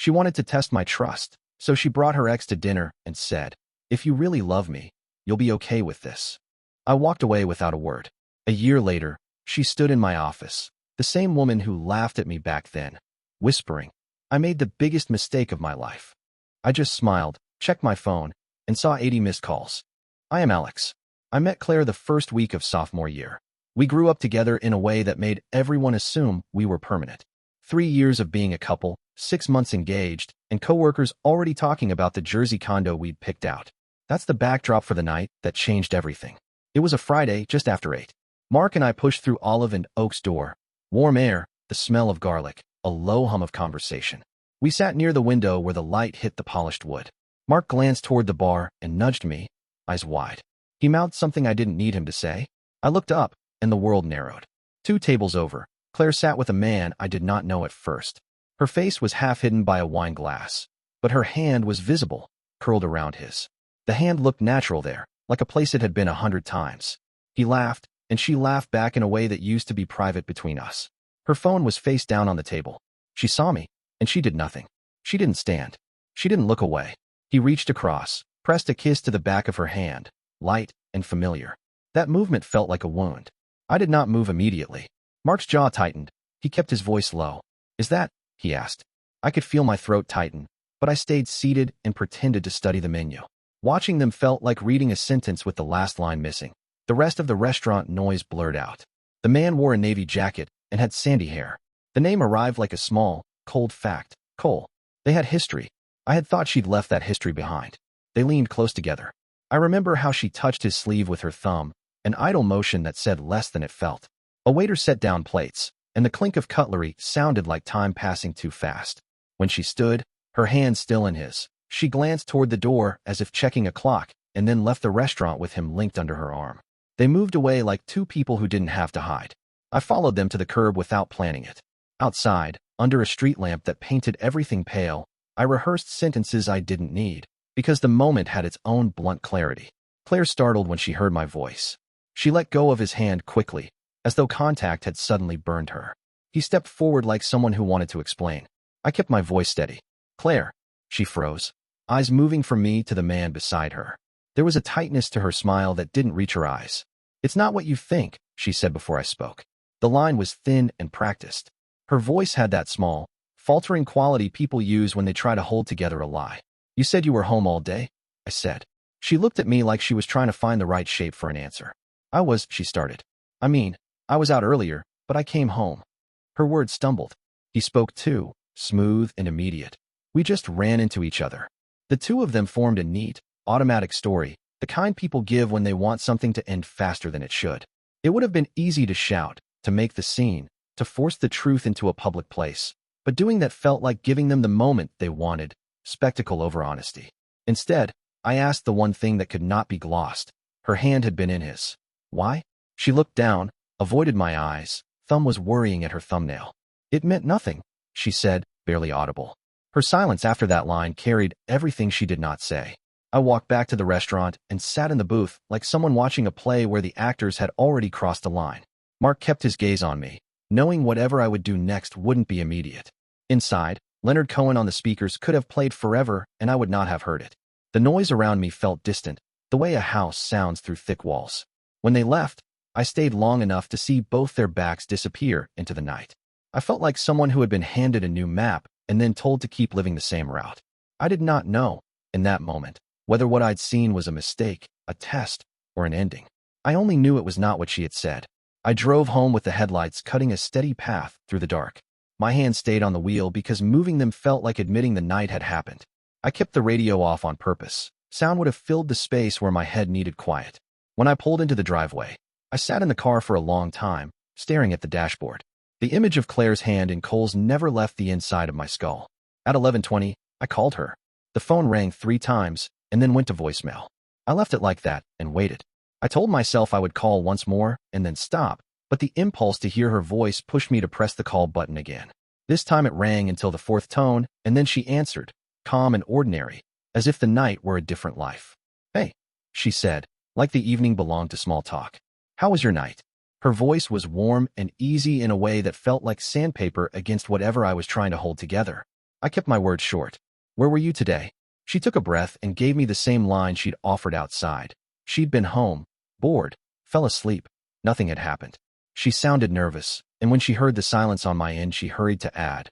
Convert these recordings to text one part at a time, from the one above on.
She wanted to test my trust, so she brought her ex to dinner and said, "If you really love me, you'll be okay with this." I walked away without a word. A year later, she stood in my office, the same woman who laughed at me back then, whispering, "I made the biggest mistake of my life." I just smiled, checked my phone, and saw 80 missed calls. I am Alex. I met Claire the first week of sophomore year. We grew up together in a way that made everyone assume we were permanent. 3 years of being a couple, 6 months engaged, and coworkers already talking about the Jersey condo we'd picked out. That's the backdrop for the night that changed everything. It was a Friday just after 8. Mark and I pushed through Olive and Oak's door. Warm air, the smell of garlic, a low hum of conversation. We sat near the window where the light hit the polished wood. Mark glanced toward the bar and nudged me, eyes wide. He mouthed something I didn't need him to say. I looked up, and the world narrowed. 2 tables over, Claire sat with a man I did not know at first. Her face was half hidden by a wine glass, but her hand was visible, curled around his. The hand looked natural there, like a place it had been 100 times. He laughed, and she laughed back in a way that used to be private between us. Her phone was face down on the table. She saw me, and she did nothing. She didn't stand. She didn't look away. He reached across, pressed a kiss to the back of her hand, light and familiar. That movement felt like a wound. I did not move immediately. Mark's jaw tightened. He kept his voice low. "Is that?" he asked. I could feel my throat tighten, but I stayed seated and pretended to study the menu. Watching them felt like reading a sentence with the last line missing. The rest of the restaurant noise blurred out. The man wore a navy jacket and had sandy hair. The name arrived like a small, cold fact. Cole. They had history. I had thought she'd left that history behind. They leaned close together. I remember how she touched his sleeve with her thumb, an idle motion that said less than it felt. A waiter set down plates, and the clink of cutlery sounded like time passing too fast. When she stood, her hand still in his, she glanced toward the door as if checking a clock, and then left the restaurant with him linked under her arm. They moved away like 2 people who didn't have to hide. I followed them to the curb without planning it. Outside, under a street lamp that painted everything pale, I rehearsed sentences I didn't need, because the moment had its own blunt clarity. Claire startled when she heard my voice. She let go of his hand quickly, as though contact had suddenly burned her. He stepped forward like someone who wanted to explain. I kept my voice steady. "Claire." She froze, eyes moving from me to the man beside her. There was a tightness to her smile that didn't reach her eyes. "It's not what you think," she said before I spoke. The line was thin and practiced. Her voice had that small, faltering quality people use when they try to hold together a lie. "You said you were home all day?" I said. She looked at me like she was trying to find the right shape for an answer. She started. I was out earlier, but I came home." Her words stumbled. He spoke too, smooth and immediate. We just ran into each other. The 2 of them formed a neat, automatic story, the kind people give when they want something to end faster than it should. It would have been easy to shout, to make the scene, to force the truth into a public place, but doing that felt like giving them the moment they wanted, spectacle over honesty. Instead, I asked the one thing that could not be glossed. Her hand had been in his. "Why?" She looked down, avoided my eyes, thumb was worrying at her thumbnail. "It meant nothing," she said, barely audible. Her silence after that line carried everything she did not say. I walked back to the restaurant and sat in the booth like someone watching a play where the actors had already crossed the line. Mark kept his gaze on me, knowing whatever I would do next wouldn't be immediate. Inside, Leonard Cohen on the speakers could have played forever and I would not have heard it. The noise around me felt distant, the way a house sounds through thick walls. When they left, I stayed long enough to see both their backs disappear into the night. I felt like someone who had been handed a new map and then told to keep living the same route. I did not know, in that moment, whether what I'd seen was a mistake, a test, or an ending. I only knew it was not what she had said. I drove home with the headlights cutting a steady path through the dark. My hand stayed on the wheel because moving them felt like admitting the night had happened. I kept the radio off on purpose. Sound would have filled the space where my head needed quiet. When I pulled into the driveway, I sat in the car for a long time, staring at the dashboard. The image of Claire's hand in Cole's never left the inside of my skull. At 11:20, I called her. The phone rang 3 times and then went to voicemail. I left it like that and waited. I told myself I would call once more and then stop, but the impulse to hear her voice pushed me to press the call button again. This time it rang until the 4th tone, and then she answered, calm and ordinary, as if the night were a different life. "Hey," she said, like the evening belonged to small talk. "How was your night?" Her voice was warm and easy in a way that felt like sandpaper against whatever I was trying to hold together. I kept my word short. Where were you today? She took a breath and gave me the same line she'd offered outside. She'd been home, bored, fell asleep. Nothing had happened. She sounded nervous, and when she heard the silence on my end, she hurried to add,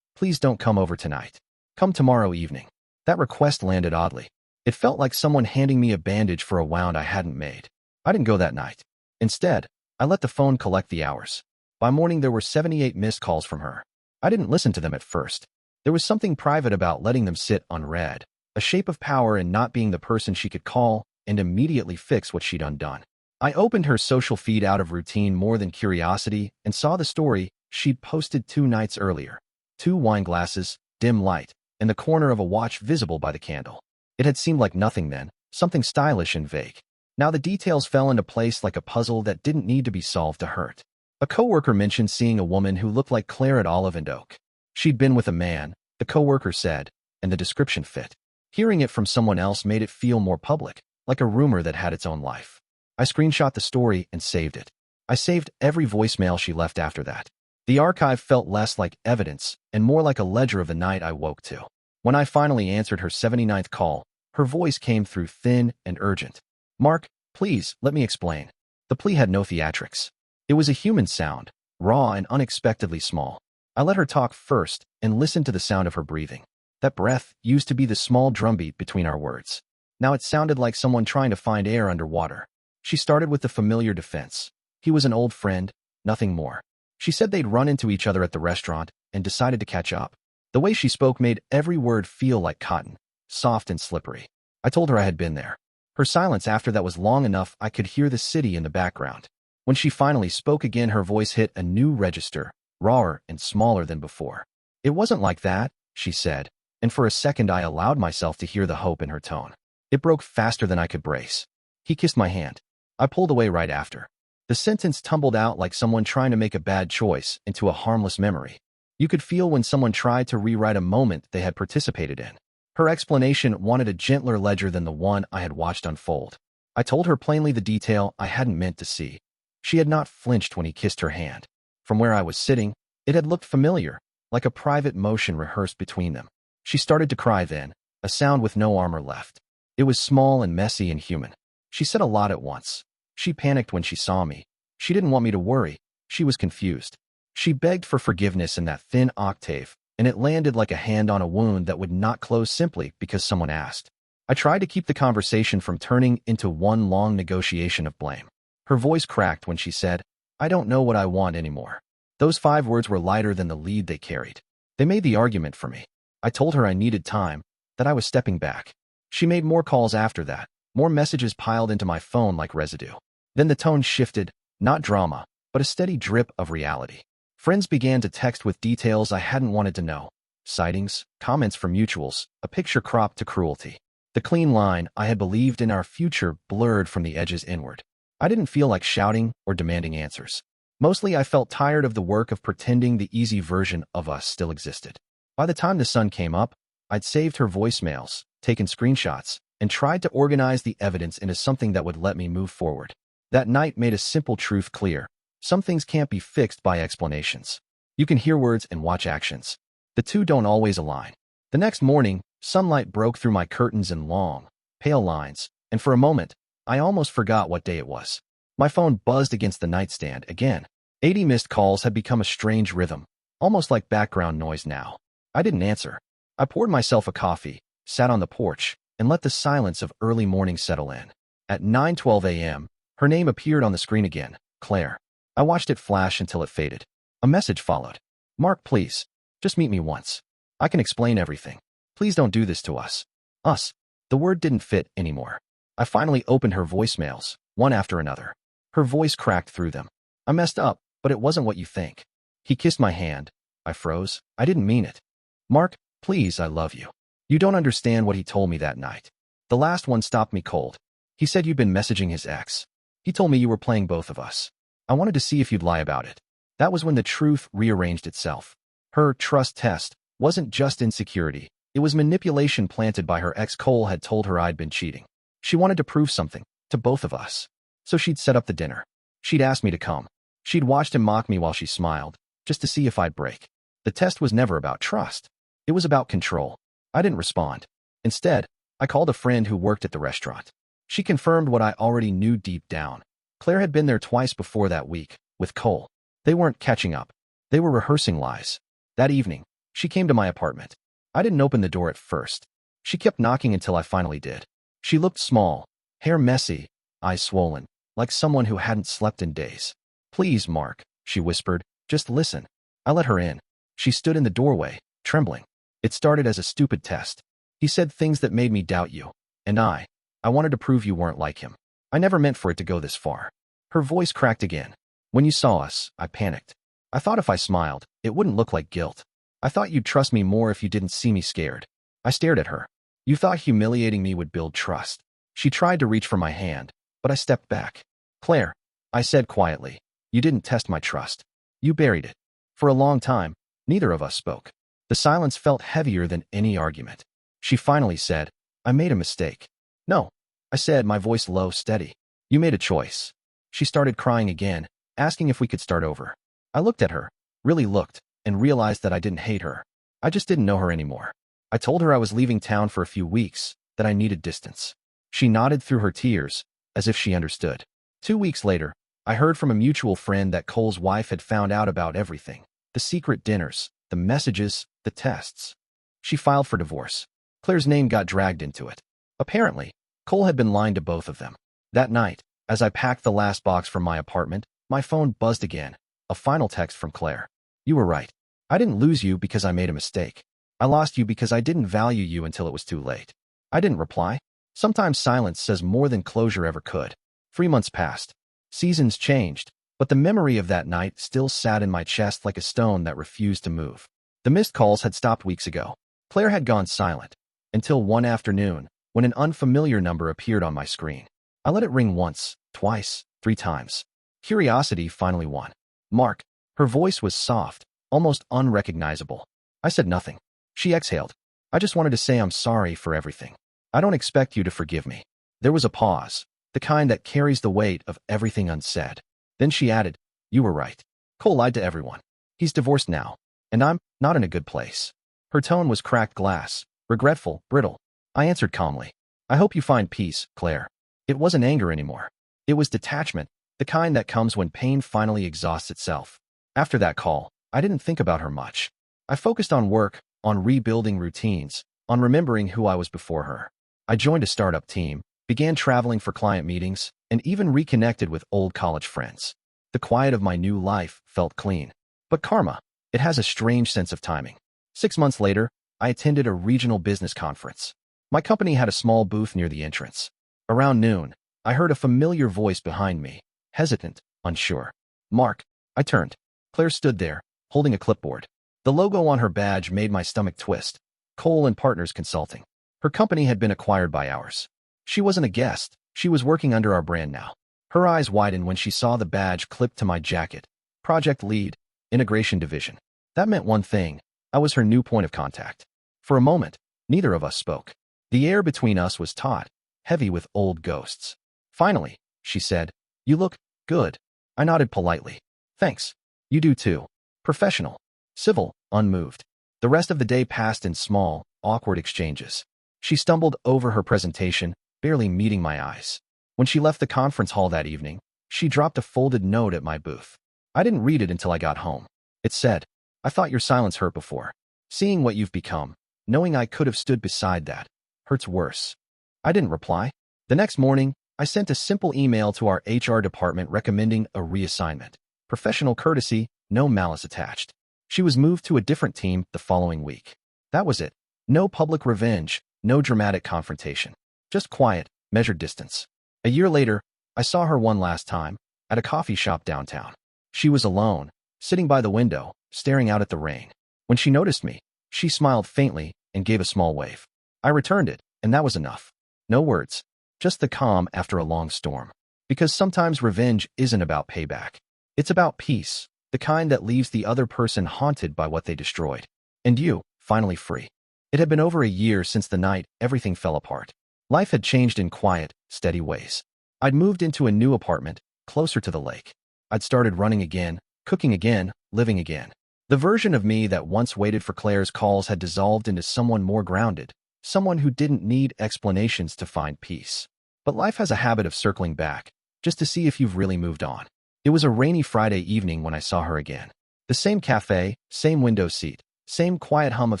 "Please don't come over tonight. Come tomorrow evening." That request landed oddly. It felt like someone handing me a bandage for a wound I hadn't made. I didn't go that night. Instead, I let the phone collect the hours. By morning, there were 78 missed calls from her. I didn't listen to them at first. There was something private about letting them sit unread, a shape of power in not being the person she could call and immediately fix what she'd undone. I opened her social feed out of routine more than curiosity and saw the story she'd posted 2 nights earlier. 2 wine glasses, dim light, and the corner of a watch visible by the candle. It had seemed like nothing then, something stylish and vague. Now the details fell into place like a puzzle that didn't need to be solved to hurt. A coworker mentioned seeing a woman who looked like Claire at Olive and Oak. She'd been with a man, the coworker said, and the description fit. Hearing it from someone else made it feel more public, like a rumor that had its own life. I screenshot the story and saved it. I saved every voicemail she left after that. The archive felt less like evidence and more like a ledger of the night I woke to. When I finally answered her 79th call, her voice came through thin and urgent. "Mark, please, let me explain." The plea had no theatrics. It was a human sound, raw and unexpectedly small. I let her talk first and listened to the sound of her breathing. That breath used to be the small drumbeat between our words. Now it sounded like someone trying to find air underwater. She started with the familiar defense. He was an old friend, nothing more. She said they'd run into each other at the restaurant and decided to catch up. The way she spoke made every word feel like cotton, soft and slippery. I told her I had been there. Her silence after that was long enough I could hear the city in the background. When she finally spoke again, her voice hit a new register, rawer and smaller than before. "It wasn't like that," she said, and for a second I allowed myself to hear the hope in her tone. It broke faster than I could brace. "He kissed my hand. I pulled away right after." The sentence tumbled out like someone trying to make a bad choice into a harmless memory. You could feel when someone tried to rewrite a moment they had participated in. Her explanation wanted a gentler ledger than the one I had watched unfold. I told her plainly the detail I hadn't meant to see. She had not flinched when he kissed her hand. From where I was sitting, it had looked familiar, like a private motion rehearsed between them. She started to cry then, a sound with no armor left. It was small and messy and human. She said a lot at once. She panicked when she saw me. She didn't want me to worry. She was confused. She begged for forgiveness in that thin octave, and it landed like a hand on a wound that would not close simply because someone asked. I tried to keep the conversation from turning into one long negotiation of blame. Her voice cracked when she said, "I don't know what I want anymore." Those 5 words were lighter than the lead they carried. They made the argument for me. I told her I needed time, that I was stepping back. She made more calls after that. More messages piled into my phone like residue. Then the tone shifted, not drama, but a steady drip of reality. Friends began to text with details I hadn't wanted to know. Sightings, comments from mutuals, a picture cropped to cruelty. The clean line I had believed in our future blurred from the edges inward. I didn't feel like shouting or demanding answers. Mostly I felt tired of the work of pretending the easy version of us still existed. By the time the sun came up, I'd saved her voicemails, taken screenshots, and tried to organize the evidence into something that would let me move forward. That night made a simple truth clear. Some things can't be fixed by explanations. You can hear words and watch actions. The two don't always align. The next morning, sunlight broke through my curtains in long, pale lines, and for a moment, I almost forgot what day it was. My phone buzzed against the nightstand again. 80 missed calls had become a strange rhythm, almost like background noise now. I didn't answer. I poured myself a coffee, sat on the porch, and let the silence of early morning settle in. At 9:12 a.m., her name appeared on the screen again, Claire. I watched it flash until it faded. A message followed. "Mark, please. Just meet me once. I can explain everything. Please don't do this to us." Us. The word didn't fit anymore. I finally opened her voicemails, one after another. Her voice cracked through them. "I messed up, but it wasn't what you think." He kissed my hand. I froze. I didn't mean it. "Mark, please, I love you. You don't understand what he told me that night." The last one stopped me cold. "He said you'd been messaging his ex. He told me you were playing both of us. I wanted to see if you'd lie about it." That was when the truth rearranged itself. Her trust test wasn't just insecurity. It was manipulation planted by her ex. Cole had told her I'd been cheating. She wanted to prove something, to both of us. So she'd set up the dinner. She'd asked me to come. She'd watched him mock me while she smiled, just to see if I'd break. The test was never about trust. It was about control. I didn't respond. Instead, I called a friend who worked at the restaurant. She confirmed what I already knew deep down. Claire had been there twice before that week, with Cole. They weren't catching up. They were rehearsing lies. That evening, she came to my apartment. I didn't open the door at first. She kept knocking until I finally did. She looked small, hair messy, eyes swollen, like someone who hadn't slept in days. "Please, Mark," she whispered, "just listen." I let her in. She stood in the doorway, trembling. "It started as a stupid test. He said things that made me doubt you. And I wanted to prove you weren't like him. I never meant for it to go this far." Her voice cracked again. "When you saw us, I panicked. I thought if I smiled, it wouldn't look like guilt. I thought you'd trust me more if you didn't see me scared." I stared at her. "You thought humiliating me would build trust." She tried to reach for my hand, but I stepped back. "Claire," I said quietly, "you didn't test my trust. You buried it." For a long time, neither of us spoke. The silence felt heavier than any argument. She finally said, "I made a mistake." "No," I said, my voice low, steady. "You made a choice." She started crying again, asking if we could start over. I looked at her, really looked, and realized that I didn't hate her. I just didn't know her anymore. I told her I was leaving town for a few weeks, that I needed distance. She nodded through her tears, as if she understood. 2 weeks later, I heard from a mutual friend that Cole's wife had found out about everything. The secret dinners, the messages, the tests. She filed for divorce. Claire's name got dragged into it. Apparently, Cole had been lying to both of them. That night, as I packed the last box from my apartment, my phone buzzed again. A final text from Claire. "You were right. I didn't lose you because I made a mistake. I lost you because I didn't value you until it was too late." I didn't reply. Sometimes silence says more than closure ever could. 3 months passed. Seasons changed, but the memory of that night still sat in my chest like a stone that refused to move. The missed calls had stopped weeks ago. Claire had gone silent, until one afternoon, when an unfamiliar number appeared on my screen. I let it ring once, twice, 3 times. Curiosity finally won. "Mark." Her voice was soft, almost unrecognizable. I said nothing. She exhaled. "I just wanted to say I'm sorry for everything. I don't expect you to forgive me." There was a pause, the kind that carries the weight of everything unsaid. Then she added, "You were right. Cole lied to everyone. He's divorced now, and I'm not in a good place." Her tone was cracked glass, regretful, brittle. I answered calmly, "I hope you find peace, Claire." It wasn't anger anymore. It was detachment, the kind that comes when pain finally exhausts itself. After that call, I didn't think about her much. I focused on work, on rebuilding routines, on remembering who I was before her. I joined a startup team, began traveling for client meetings, and even reconnected with old college friends. The quiet of my new life felt clean. But karma, it has a strange sense of timing. 6 months later, I attended a regional business conference. My company had a small booth near the entrance. Around noon, I heard a familiar voice behind me, hesitant, unsure. "Mark." I turned. Claire stood there, holding a clipboard. The logo on her badge made my stomach twist. Cole and Partners Consulting. Her company had been acquired by ours. She wasn't a guest. She was working under our brand now. Her eyes widened when she saw the badge clipped to my jacket. Project Lead, Integration Division. That meant one thing. I was her new point of contact. For a moment, neither of us spoke. The air between us was taut, heavy with old ghosts. Finally, she said, "You look good." I nodded politely. "Thanks. You do too." Professional, civil, unmoved. The rest of the day passed in small, awkward exchanges. She stumbled over her presentation, barely meeting my eyes. When she left the conference hall that evening, she dropped a folded note at my booth. I didn't read it until I got home. It said, "I thought your silence hurt before. Seeing what you've become, knowing I could have stood beside that, hurts worse." I didn't reply. The next morning, I sent a simple email to our HR department recommending a reassignment. Professional courtesy, no malice attached. She was moved to a different team the following week. That was it. No public revenge, no dramatic confrontation. Just quiet, measured distance. A year later, I saw her one last time, at a coffee shop downtown. She was alone, sitting by the window, staring out at the rain. When she noticed me, she smiled faintly and gave a small wave. I returned it, and that was enough. No words. Just the calm after a long storm. Because sometimes revenge isn't about payback. It's about peace, the kind that leaves the other person haunted by what they destroyed. And you, finally free. It had been over a year since the night everything fell apart. Life had changed in quiet, steady ways. I'd moved into a new apartment, closer to the lake. I'd started running again, cooking again, living again. The version of me that once waited for Claire's calls had dissolved into someone more grounded, someone who didn't need explanations to find peace. But life has a habit of circling back, just to see if you've really moved on. It was a rainy Friday evening when I saw her again. The same cafe, same window seat, same quiet hum of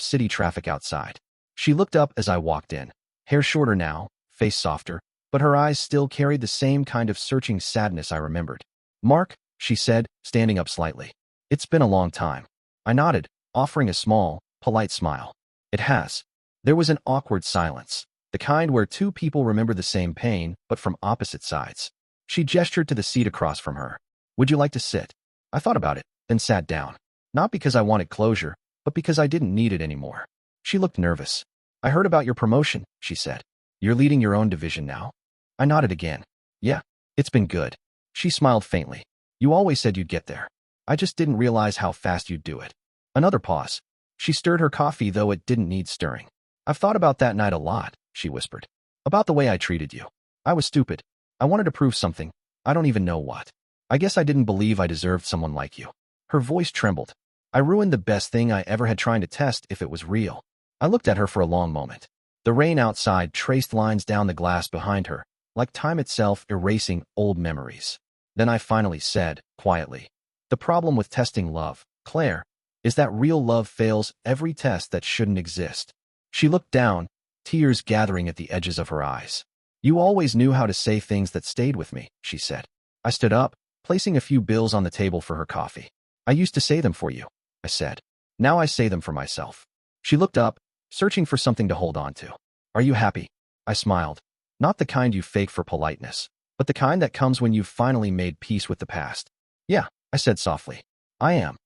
city traffic outside. She looked up as I walked in, hair shorter now, face softer, but her eyes still carried the same kind of searching sadness I remembered. "Mark," she said, standing up slightly. "It's been a long time." I nodded, offering a small, polite smile. "It has." There was an awkward silence, the kind where two people remember the same pain, but from opposite sides. She gestured to the seat across from her. "Would you like to sit?" I thought about it, then sat down. Not because I wanted closure, but because I didn't need it anymore. She looked nervous. "I heard about your promotion," she said. "You're leading your own division now?" I nodded again. "Yeah, it's been good." She smiled faintly. "You always said you'd get there. I just didn't realize how fast you'd do it." Another pause. She stirred her coffee, though it didn't need stirring. "I've thought about that night a lot," she whispered. "About the way I treated you. I was stupid. I wanted to prove something. I don't even know what. I guess I didn't believe I deserved someone like you." Her voice trembled. "I ruined the best thing I ever had trying to test if it was real." I looked at her for a long moment. The rain outside traced lines down the glass behind her, like time itself erasing old memories. Then I finally said, quietly, "The problem with testing love, Claire, is that real love fails every test that shouldn't exist." She looked down, tears gathering at the edges of her eyes. "You always knew how to say things that stayed with me," she said. I stood up, placing a few bills on the table for her coffee. "I used to say them for you," I said. "Now I say them for myself." She looked up, searching for something to hold on to. "Are you happy?" I smiled. "Not the kind you fake for politeness, but the kind that comes when you've finally made peace with the past." "Yeah," I said softly. "I am."